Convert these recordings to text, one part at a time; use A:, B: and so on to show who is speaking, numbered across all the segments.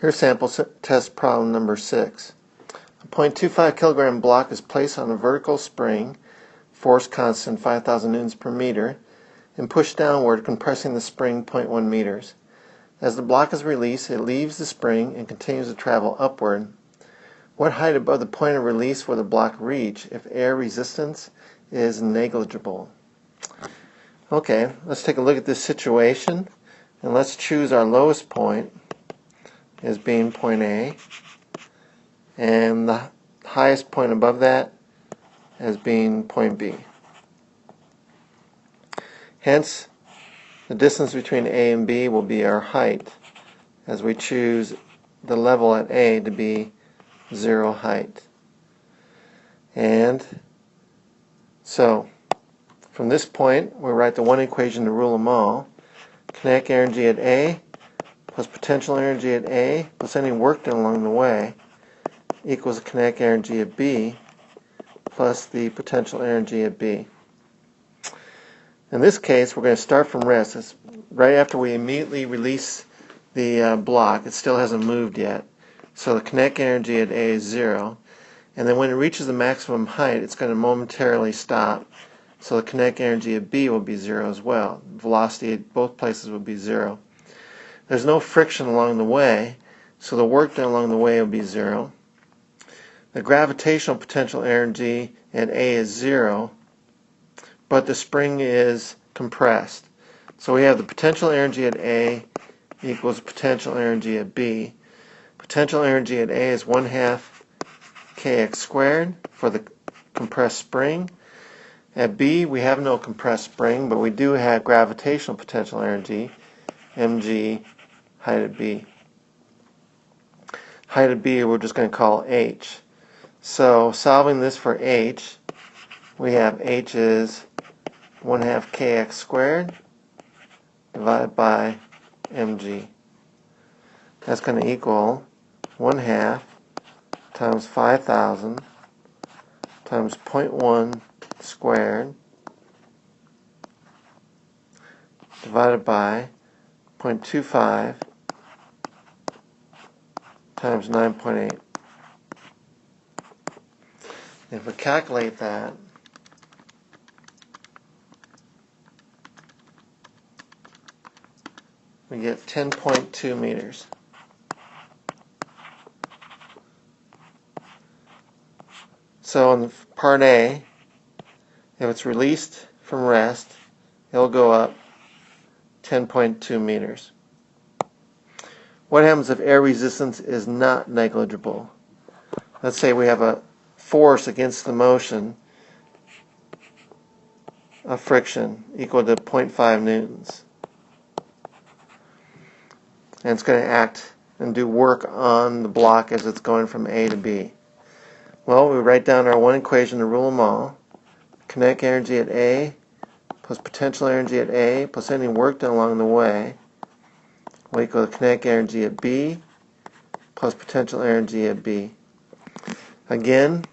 A: Here's sample test problem number 6. A 0.25 kilogram block is placed on a vertical spring, force constant 5,000 newtons per meter, and pushed downward, compressing the spring 0.1 meters. As the block is released, it leaves the spring and continues to travel upward. What height above the point of release will the block reach if air resistance is negligible? Okay, let's take a look at this situation, and let's choose our lowest point as being point A, and the highest point above that as being point B. Hence, the distance between A and B will be our height, as we choose the level at A to be 0 height. And so, from this point, we write the one equation to rule them all. Kinetic energy at A plus potential energy at A plus any work done along the way equals the kinetic energy at B plus the potential energy at B. In this case, we're going to start from rest. It's right after we immediately release the block. It still hasn't moved yet. So the kinetic energy at A is 0. And then when it reaches the maximum height, it's going to momentarily stop. So the kinetic energy at B will be 0 as well. Velocity at both places will be 0. There's no friction along the way, so the work done along the way will be 0. The gravitational potential energy at A is 0, but the spring is compressed. So we have the potential energy at A equals potential energy at B. Potential energy at A is 1/2 kx squared for the compressed spring. At B, we have no compressed spring, but we do have gravitational potential energy, mg, height at B. Height at B we're just going to call h. So solving this for h, we have h is 1/2 kx squared divided by mg. That's going to equal 1/2 times 5,000 times 0.1 squared divided by 0.25 times 9.8. If we calculate that, we get 10.2 meters. So in part A, if it's released from rest, it'll go up 10.2 meters. What happens if air resistance is not negligible? Let's say we have a force against the motion of friction equal to 0.5 newtons. And it's going to act and do work on the block as it's going from A to B. Well, we write down our one equation to rule them all. Kinetic energy at A plus potential energy at A plus any work done along the way will equal the kinetic energy at B plus potential energy at B. Again,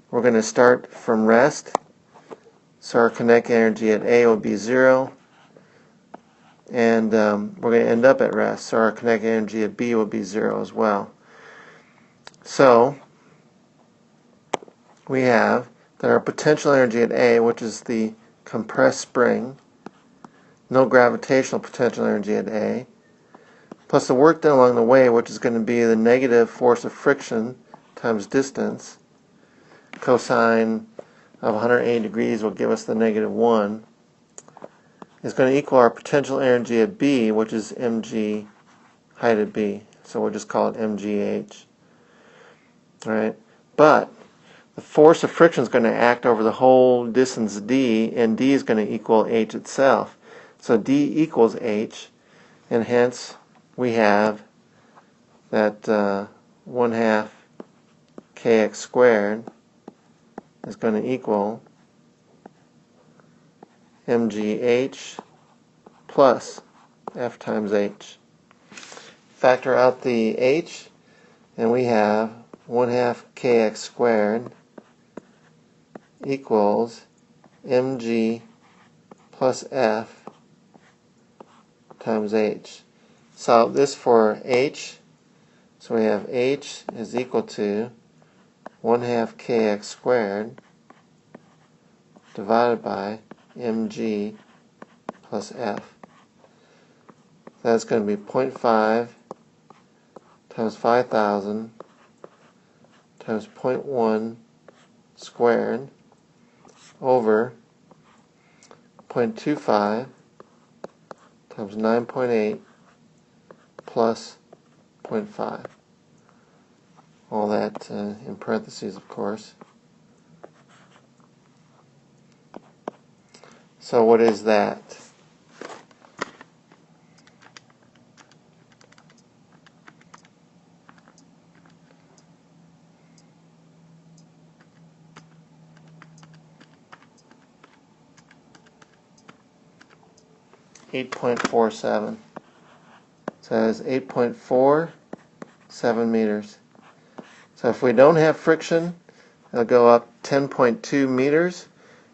A: we're going to start from rest. So our kinetic energy at A will be 0. And we're going to end up at rest. So our kinetic energy at B will be 0 as well. So we have that our potential energy at A, which is the compressed spring, no gravitational potential energy at A, plus the work done along the way, which is going to be the negative force of friction times distance. Cosine of 180 degrees will give us the -1. Is going to equal our potential energy at B, which is mg height at B. So we'll just call it mgh. All right, but the force of friction is going to act over the whole distance d, and d is going to equal h itself. So d equals h, and hence we have that 1/2 kx squared is going to equal mgh plus f times h. Factor out the h, and we have 1/2 kx squared equals mg plus f times h. Solve this for h, So we have h is equal to 1/2 kx squared divided by mg plus f. That's going to be 0.5 times 5,000 times 0.1 squared over 0.25 times 9.8 plus 0.5. All that in parentheses, of course. So what is that? .47. So it's 8.47 meters. So if we don't have friction, it'll go up 10.2 meters.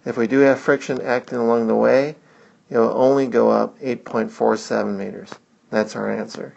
A: If we do have friction acting along the way, it will only go up 8.47 meters. That's our answer.